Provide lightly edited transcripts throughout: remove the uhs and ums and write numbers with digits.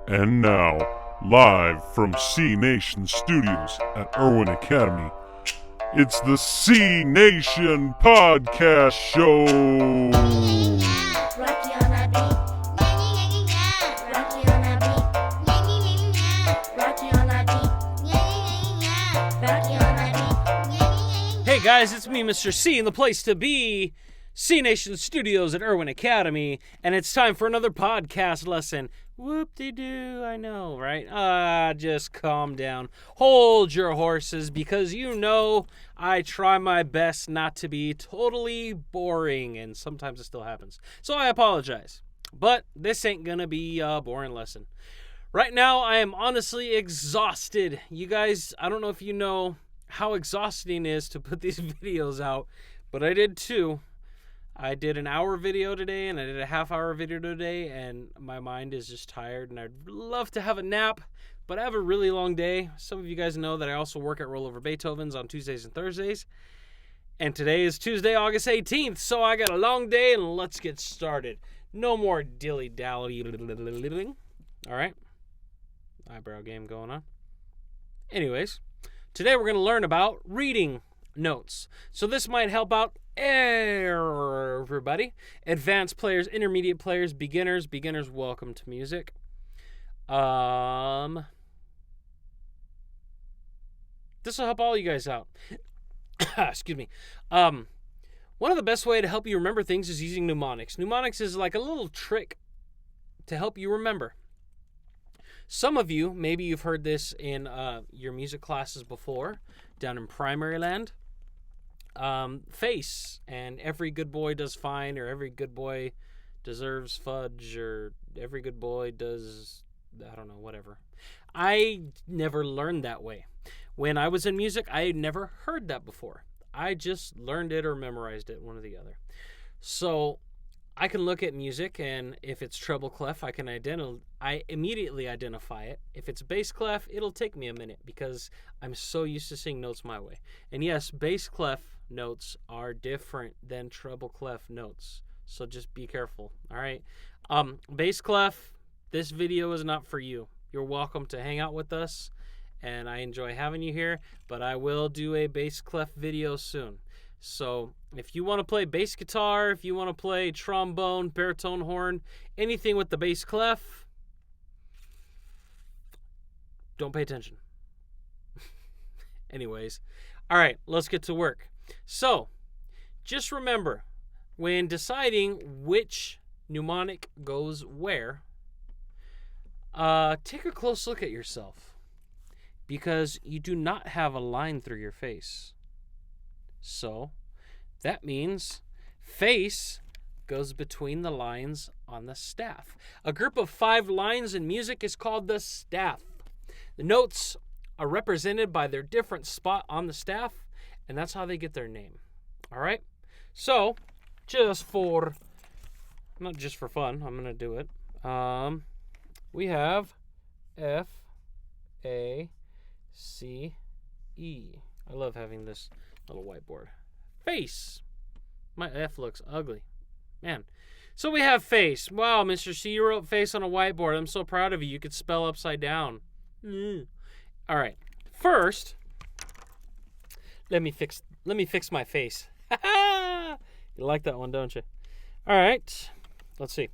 And now, live from C Nation Studios at Irwin Academy, it's the C Nation Podcast Show. Rocky on that beat, Rocky on that beat, Rocky on that beat, Rocky on that beat. Hey guys, it's me, Mr. C, and the place to be, C Nation Studios at Irwin Academy, and it's time for another podcast lesson. Whoop-de-doo, I know, right? Just calm down. Hold your horses, because you know I try my best not to be totally boring, and sometimes it still happens. So I apologize, but this ain't gonna be a boring lesson. Right now, I am honestly exhausted. You guys, I don't know if you know how exhausting it is to put these videos out, but I did too. I did an hour video today and I did a half-hour video today, and my mind is just tired and I'd love to have a nap, but I have a really long day. Some of you guys know that I also work at Rollover Beethoven's on Tuesdays and Thursdays, and today is Tuesday, August 18th, so I got a long day and let's get started. No more dilly-dally. All right? Eyebrow game going on. Anyways, today we're going to learn about reading notes. So this might help out everybody. Advanced players, intermediate players, beginners, welcome to music. This will help all you guys out. Excuse me. One of the best way to help you remember things is using mnemonics. Mnemonics is like a little trick to help you remember. Some of you, maybe you've heard this in your music classes before, down in primary land. Face, and every good boy does fine, or every good boy deserves fudge, or every good boy does, I don't know, whatever. I never learned that way. When I was in music, I had never heard that before. I just learned it or memorized it, one or the other. So I can look at music, and if it's treble clef, I immediately identify it. If it's bass clef, it'll take me a minute because I'm so used to seeing notes my way. And yes, bass clef notes are different than treble clef notes, so just be careful. All right, bass clef, this video is not for you. You're welcome to hang out with us, and I enjoy having you here, but I will do a bass clef video soon. So if you want to play bass guitar, if you want to play trombone, baritone horn, anything with the bass clef, don't pay attention. Anyways, all right, let's get to work. So just remember, when deciding which mnemonic goes where, take a close look at yourself, because you do not have a line through your face. So that means face goes between the lines on the staff. A group of 5 lines in music is called the staff. The notes are represented by their different spot on the staff, and that's how they get their name. All right? So, not just for fun, I'm going to do it. We have F, A, C, E. I love having this little whiteboard. Face. My F looks ugly. Man. So we have face. Wow, Mr. C, you wrote face on a whiteboard. I'm so proud of you. You could spell upside down. All right. First, let me fix my face. You like that one, don't you? All right. Let's see.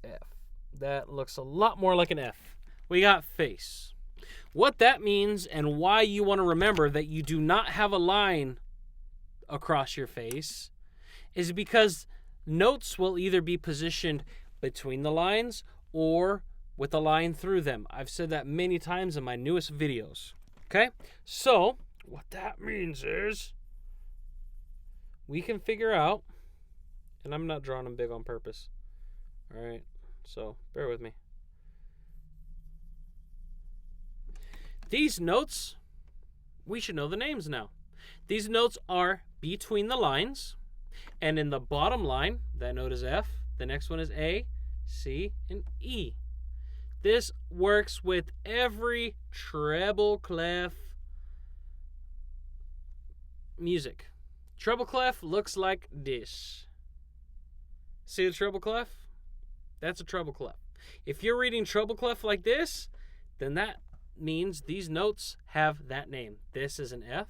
F. That looks a lot more like an F. We got face. What that means and why you want to remember that you do not have a line across your face is because notes will either be positioned between the lines or with a line through them. I've said that many times in my newest videos. Okay? So, what that means is we can figure out, and I'm not drawing them big on purpose. All right? So, bear with me. These notes, we should know the names now. These notes are between the lines, and in the bottom line, that note is F, the next one is A, C, and E. This works with every treble clef music. Treble clef looks like this. See the treble clef? That's a treble clef. If you're reading treble clef like this, then that means these notes have that name. This is an F.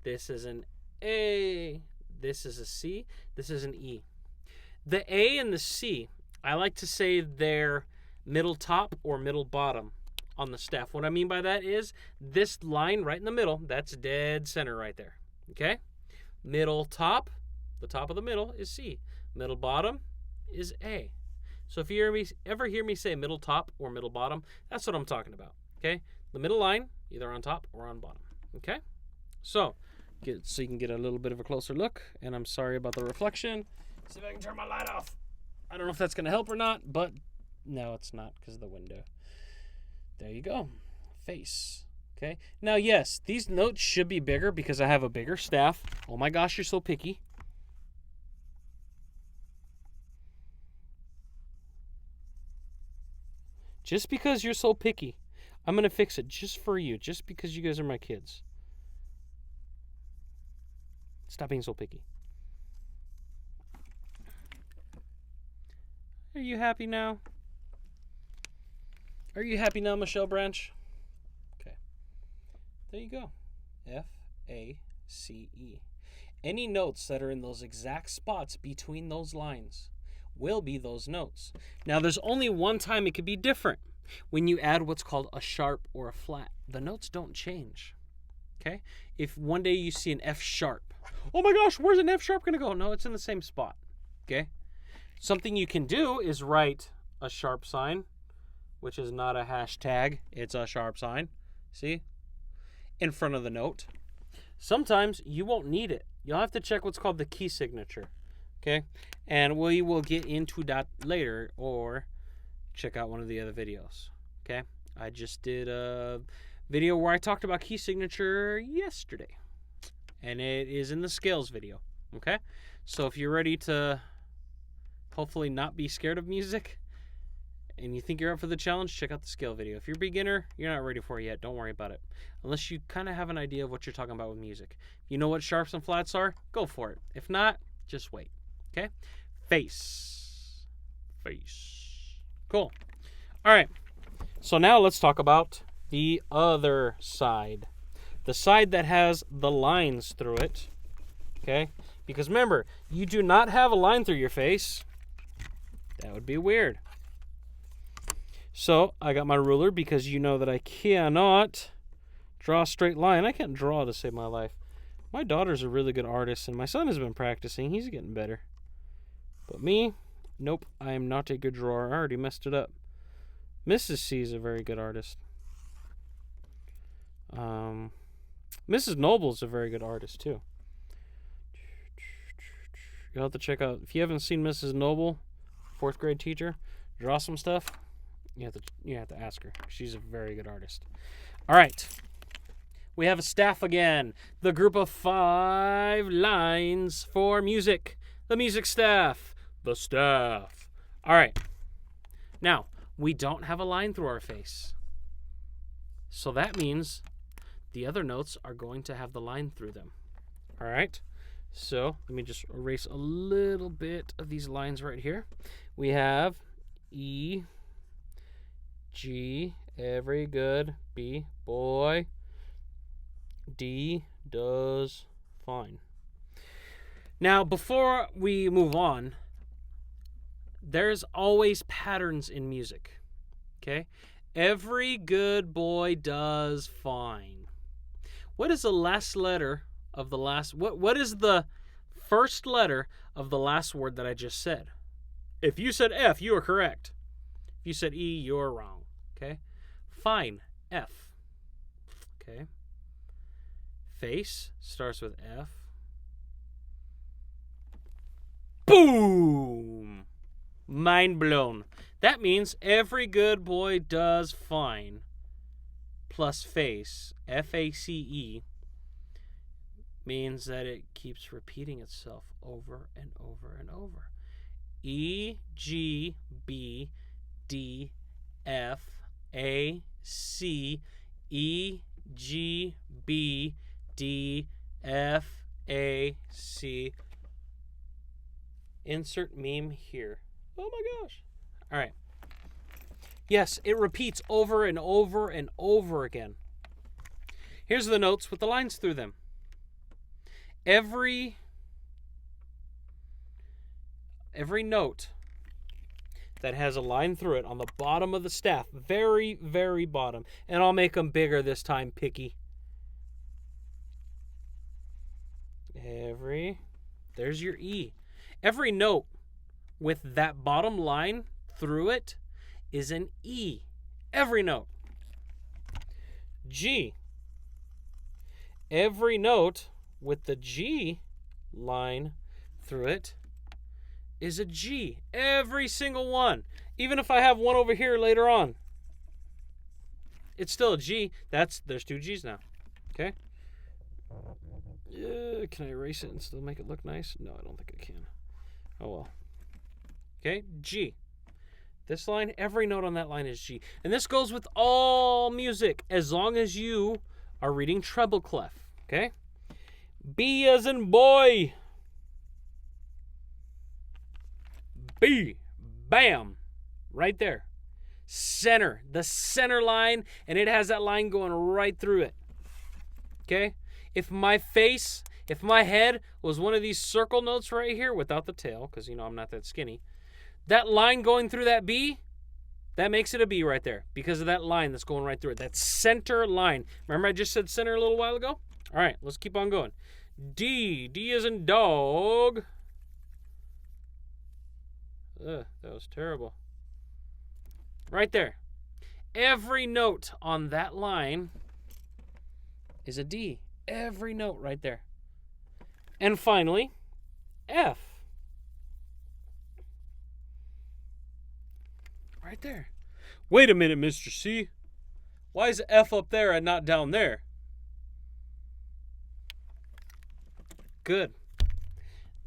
This is an A. This is a C. This is an E. The A and the C, I like to say they're middle top or middle bottom on the staff. What I mean by that is this line right in the middle, that's dead center right there. Okay? Middle top, the top of the middle is C. Middle bottom is A. So if you ever hear me say middle top or middle bottom, that's what I'm talking about. Okay? The middle line, either on top or on bottom. Okay? So you can get a little bit of a closer look, and I'm sorry about the reflection. See if I can turn my light off. I don't know if that's going to help or not, but no, it's not because of the window. There you go. Face. Okay. Now, yes, these notes should be bigger because I have a bigger staff. Oh my gosh, you're so picky. Just because you're so picky, I'm going to fix it just for you, just because you guys are my kids. Stop being so picky. Are you happy now? Are you happy now, Michelle Branch? Okay. There you go. F-A-C-E. Any notes that are in those exact spots between those lines will be those notes. Now, there's only one time it could be different. When you add what's called a sharp or a flat, the notes don't change. Okay? If one day you see an F sharp, oh my gosh, where's an F sharp going to go? No, it's in the same spot. Okay? Something you can do is write a sharp sign, which is not a hashtag, it's a sharp sign. See? In front of the note. Sometimes you won't need it. You'll have to check what's called the key signature. Okay? And we will get into that later, or check out one of the other videos. Okay? I just did a video where I talked about key signature yesterday. And it is in the scales video. Okay? So if you're ready to hopefully not be scared of music and you think you're up for the challenge, check out the scale video. If you're a beginner, you're not ready for it yet. Don't worry about it. Unless you kind of have an idea of what you're talking about with music. If you know what sharps and flats are, go for it. If not, just wait. Okay? Face. Face. Cool. All right. So now let's talk about the other side. The side that has the lines through it. Okay? Because remember, you do not have a line through your face. That would be weird. So I got my ruler because you know that I cannot draw a straight line. I can't draw to save my life. My daughter's a really good artist, and my son has been practicing. He's getting better. But me, nope, I am not a good drawer. I already messed it up. Mrs. C is a very good artist. Mrs. Noble's a very good artist, too. You'll have to check out, if you haven't seen Mrs. Noble, 4th grade teacher, draw some stuff, you have to ask her. She's a very good artist. All right. We have a staff again. The group of 5 lines for music. The music staff. The staff. All right. Now, we don't have a line through our face. So that means the other notes are going to have the line through them. All right. So let me just erase a little bit of these lines right here. We have E, G, every good, B, boy, D, does fine. Now, before we move on, there's always patterns in music, okay? Every good boy does fine. What is the last letter of the last... What is the first letter of the last word that I just said? If you said F, you are correct. If you said E, you're wrong, okay? Fine, F, okay? Face starts with F. Boom! Mind blown. That means every good boy does fine plus face, F-A-C-E, means that it keeps repeating itself over and over and over. E, G, B, D, F, A, C, E, G, B, D, F, A, C. Insert meme here. Oh my gosh. All right. Yes, it repeats over and over and over again. Here's the notes with the lines through them. Every note that has a line through it on the bottom of the staff, very, very bottom, and I'll make them bigger this time, picky. There's your E. Every note with that bottom line through it is an E. Every note. G. Every note with the G line through it is a G. Every single one. Even if I have one over here later on, it's still a G. There's 2 G's now. Okay? Can I erase it and still make it look nice? No, I don't think I can. Oh well. Okay, G. This line, every note on that line is G. And this goes with all music, as long as you are reading treble clef. Okay? B as in boy. B. Bam. Right there. Center. The center line, and it has that line going right through it. Okay? If my head was one of these circle notes right here without the tail, because, I'm not that skinny, that line going through that B, that makes it a B right there because of that line that's going right through it. That center line. Remember I just said center a little while ago? All right, let's keep on going. D. D as in dog. Ugh, that was terrible. Right there. Every note on that line is a D. Every note right there. And finally, F. Right there. Wait a minute, Mr. C. Why is F up there and not down there? Good.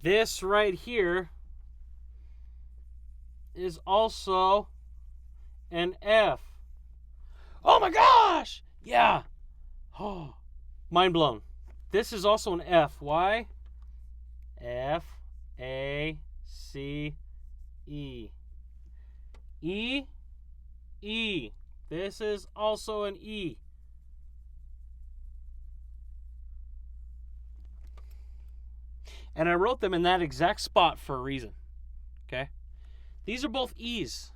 This right here is also an F. Oh my gosh! Yeah. Oh, mind blown. This is also an F. Why? F, A, C, E. E, E. This is also an E. And I wrote them in that exact spot for a reason. Okay? These are both E's.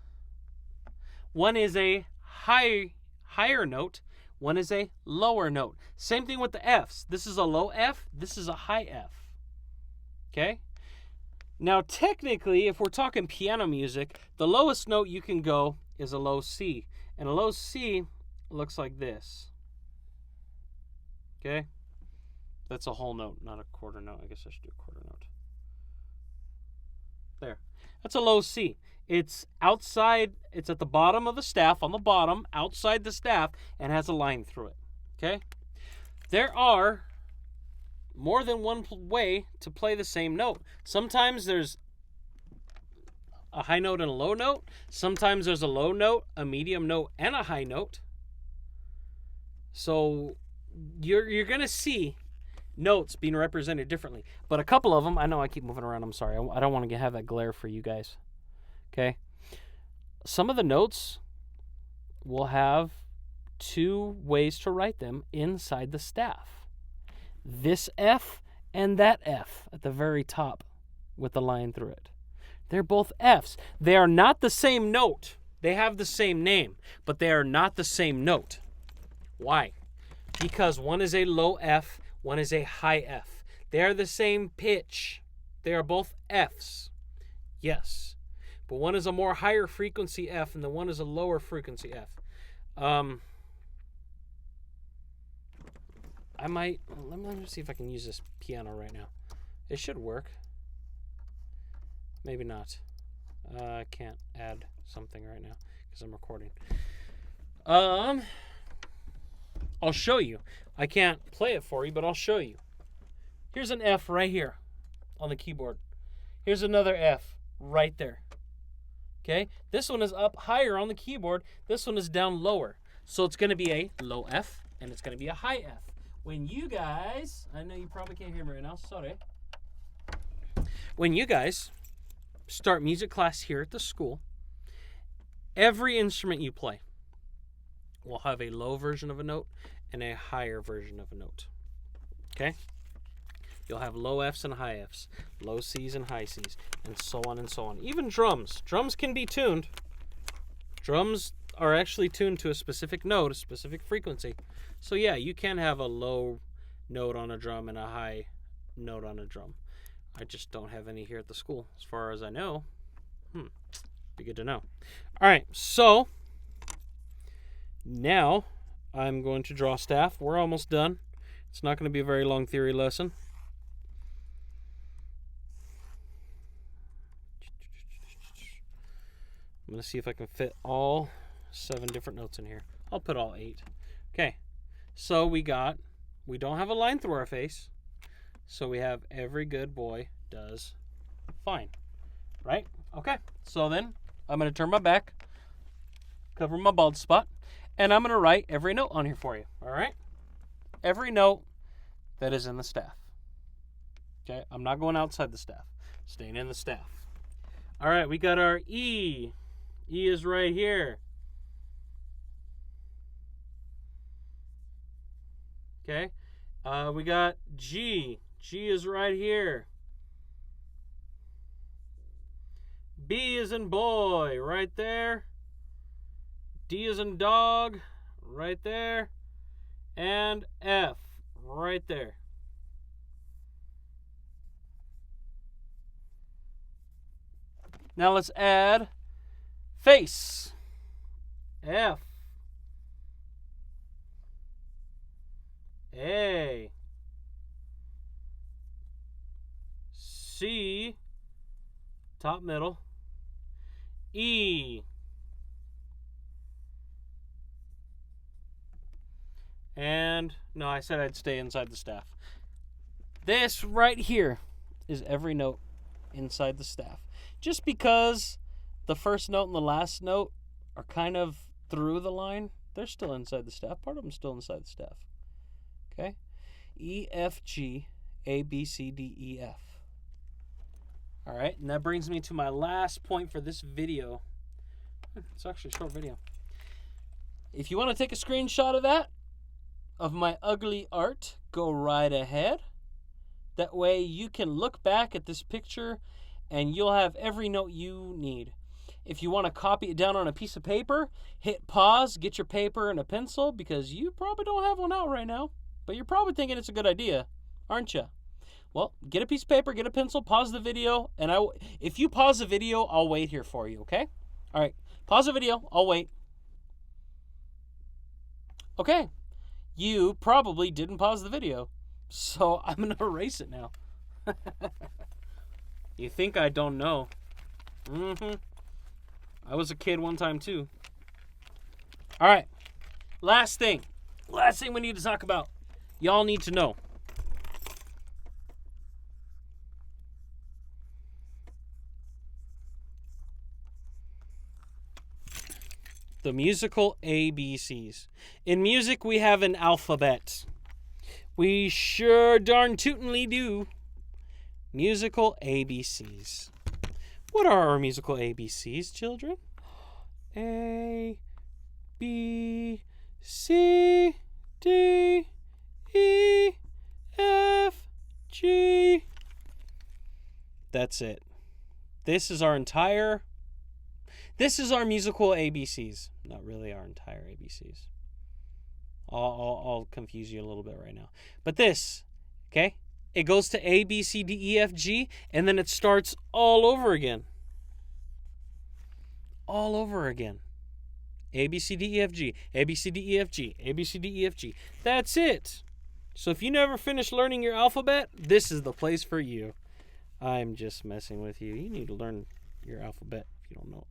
One is a higher note. One is a lower note. Same thing with the F's. This is a low F. This is a high F. Okay? Now, technically, if we're talking piano music, the lowest note you can go is a low C. And a low C looks like this. Okay? That's a whole note, not a quarter note. I guess I should do a quarter note. There. That's a low C. It's outside, it's at the bottom of the staff, on the bottom, outside the staff, and has a line through it. Okay? There are more than one way to play the same note. Sometimes there's a high note and a low note. Sometimes there's a low note, a medium note, and a high note. So you're going to see notes being represented differently. But a couple of them, I know I keep moving around, I'm sorry. I don't want to have that glare for you guys. Okay? Some of the notes will have 2 ways to write them inside the staff. This F and that F at the very top with the line through it. They're both Fs. They are not the same note. They have the same name, but they are not the same note. Why? Because one is a low F, one is a high F. They are the same pitch. They are both Fs. Yes. But one is a more higher frequency F and the one is a lower frequency F. Let me see if I can use this piano right now. It should work. Maybe not. I can't add something right now because I'm recording. I'll show you. I can't play it for you, but I'll show you. Here's an F right here on the keyboard. Here's another F right there. Okay? This one is up higher on the keyboard. This one is down lower. So it's going to be a low F and it's going to be a high F. When you guys, I know you probably can't hear me right now, sorry. When you guys start music class here at the school, every instrument you play will have a low version of a note and a higher version of a note. Okay? You'll have low Fs and high Fs, low Cs and high Cs, and so on and so on. Even drums. Drums can be tuned. Drums are actually tuned to a specific note, a specific frequency. So yeah, you can have a low note on a drum and a high note on a drum. I just don't have any here at the school, as far as I know. Be good to know. All right, so now I'm going to draw staff. We're almost done. It's not going to be a very long theory lesson. I'm going to see if I can fit all 7 different notes in here. I'll put all 8. Okay, so we don't have a line through our face. So we have every good boy does fine. Right? Okay, so then I'm going to turn my back, cover my bald spot, and I'm going to write every note on here for you. All right? Every note that is in the staff. Okay, I'm not going outside the staff. Staying in the staff. All right, we got our E. E is right here. Okay. We got G. G is right here. B is in boy, right there. D is in dog, right there. And F, right there. Now let's add face. F. A. C. Top middle. E. And no, I said I'd stay inside the staff. This right here is every note inside the staff. Just because the first note and the last note are kind of through the line, they're still inside the staff. Part of them still inside the staff. Okay? E, F, G, A, B, C, D, E, F. All right, and that brings me to my last point for this video. It's actually a short video. If you want to take a screenshot of that, of my ugly art, go right ahead. That way you can look back at this picture and you'll have every note you need. If you want to copy it down on a piece of paper, hit pause, get your paper and a pencil, because you probably don't have one out right now. But you're probably thinking it's a good idea, aren't you? Well, get a piece of paper, get a pencil, pause the video, and if you pause the video, I'll wait here for you, okay? All right, pause the video, I'll wait. Okay, you probably didn't pause the video, so I'm going to erase it now. You think I don't know? I was a kid one time too. All right, last thing we need to talk about. Y'all need to know. The musical ABCs. In music, we have an alphabet. We sure darn tootin'ly do. Musical ABCs. What are our musical ABCs, children? A, B, C, D, E, F, G. That's it. This is our musical ABCs. Not really our entire ABCs. I'll confuse you a little bit right now. But this, okay? It goes to A, B, C, D, E, F, G, and then it starts all over again. All over again. A, B, C, D, E, F, G. A, B, C, D, E, F, G. A, B, C, D, E, F, G. That's it. So if you never finish learning your alphabet, this is the place for you. I'm just messing with you. You need to learn your alphabet if you don't know it.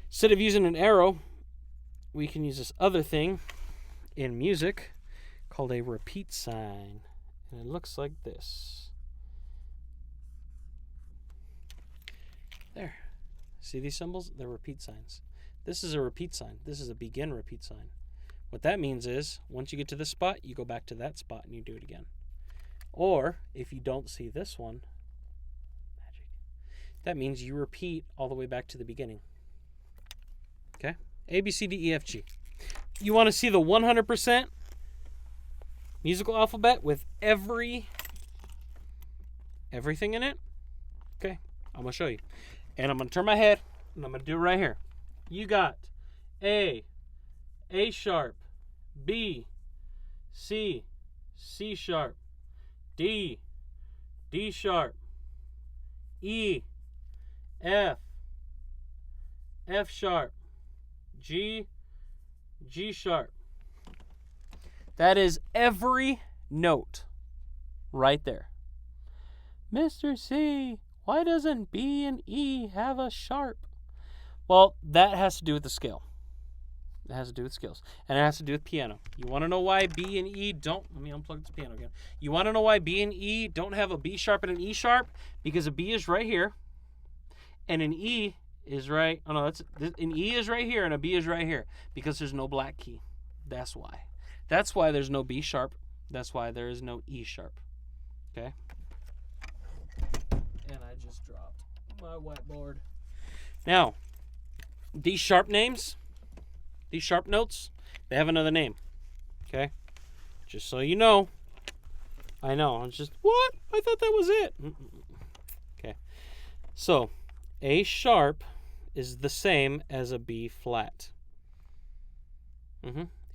Instead of using an arrow, we can use this other thing in music called a repeat sign. And it looks like this. There. See these symbols? They're repeat signs. This is a repeat sign. This is a begin repeat sign. What that means is, once you get to this spot, you go back to that spot and you do it again. Or, if you don't see this one, magic, that means you repeat all the way back to the beginning. Okay? A, B, C, D, E, F, G. You want to see the 100% musical alphabet with everything in it? Okay, I'm going to show you. And I'm going to turn my head, and I'm going to do it right here. You got A sharp, B, C sharp, D sharp, E, F sharp, G sharp. That is every note right there. Mr. C, why doesn't B and E have a sharp? Well, that has to do with the scale. It has to do with scales. And it has to do with piano. You want to know why B and E don't... Let me unplug this piano again. You want to know why B and E don't have a B sharp and an E sharp? Because a B is right here. And an E is right... Oh, no, an E is right here and a B is right here. Because there's no black key. That's why. That's why there's no B sharp. That's why there is no E sharp. Okay? And I just dropped my whiteboard. Now, these sharp names... These sharp notes, they have another name. Okay? Just so you know. I know. I'm just, what? I thought that was it. Okay. So, A sharp is the same as a B flat.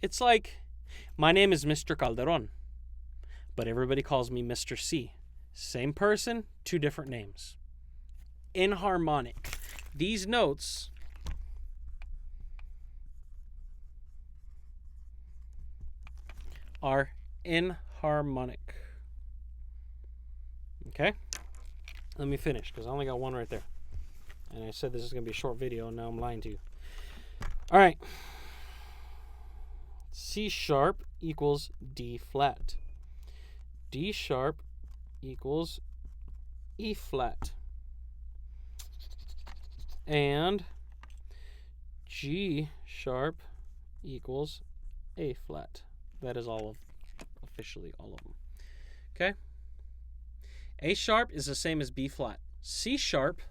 It's like, my name is Mr. Calderon, but everybody calls me Mr. C. Same person, two different names. Inharmonic. These notes... are inharmonic. Okay? Let me finish, because I only got one right there. And I said this is going to be a short video, and now I'm lying to you. All right. C sharp equals D flat. D sharp equals E flat. And G sharp equals A flat. That is officially all of them. Okay? A sharp is the same as B flat. C sharp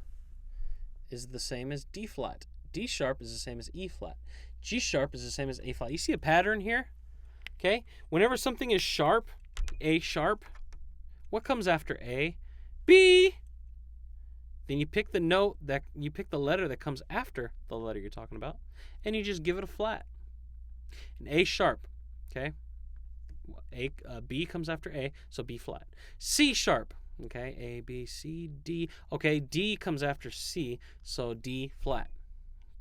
is the same as D flat. D sharp is the same as E flat. G sharp is the same as A flat. You see a pattern here? Okay? Whenever something is sharp, A sharp, what comes after A? B! Then you pick the letter that comes after the letter you're talking about, and you just give it a flat. An A sharp. Okay, B comes after A, so B flat. C sharp, okay, A, B, C, D. Okay, D comes after C, so D flat.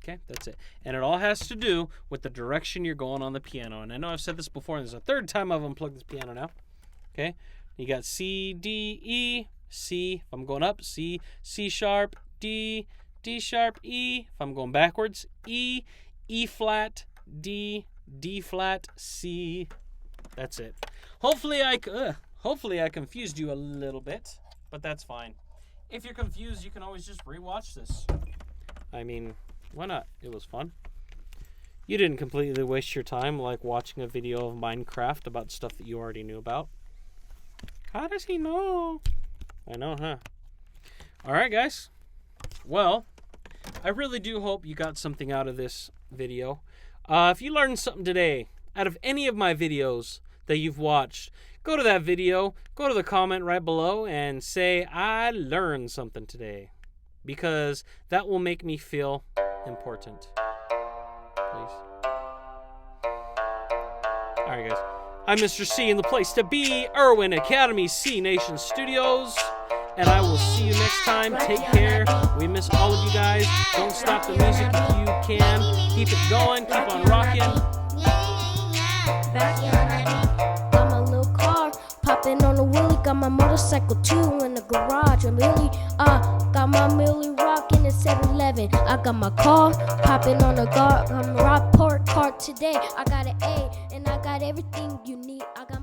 Okay, that's it. And it all has to do with the direction you're going on the piano. And I know I've said this before, and this is the third time I've unplugged this piano now. Okay, you got C, D, E, C. If I'm going up, C, C sharp, D, D sharp, E. If I'm going backwards, E, E flat, D, D flat, C. That's it. Hopefully I confused you a little bit, but that's fine. If you're confused, you can always just rewatch this. I mean, why not? It was fun. You didn't completely waste your time like watching a video of Minecraft about stuff that you already knew about. How does he know? I know, huh? All right, guys. Well, I really do hope you got something out of this video. If you learned something today out of any of my videos that you've watched, go to that video, go to the comment right below and say, I learned something today. Because that will make me feel important. Please. Alright, guys. I'm Mr. C in the place to be, Irwin Academy C Nation Studios. And I will see you next time. Take care. We miss all of you guys. Don't stop the music if you can. Keep it going. Keep on rocking. Got my little car, popping on the wheelie. Got my motorcycle too in the garage. I'm really, got my Millie rocking at 7-Eleven. I got my car, popping on the Rockport cart today. I got an A, and I got everything you need. I got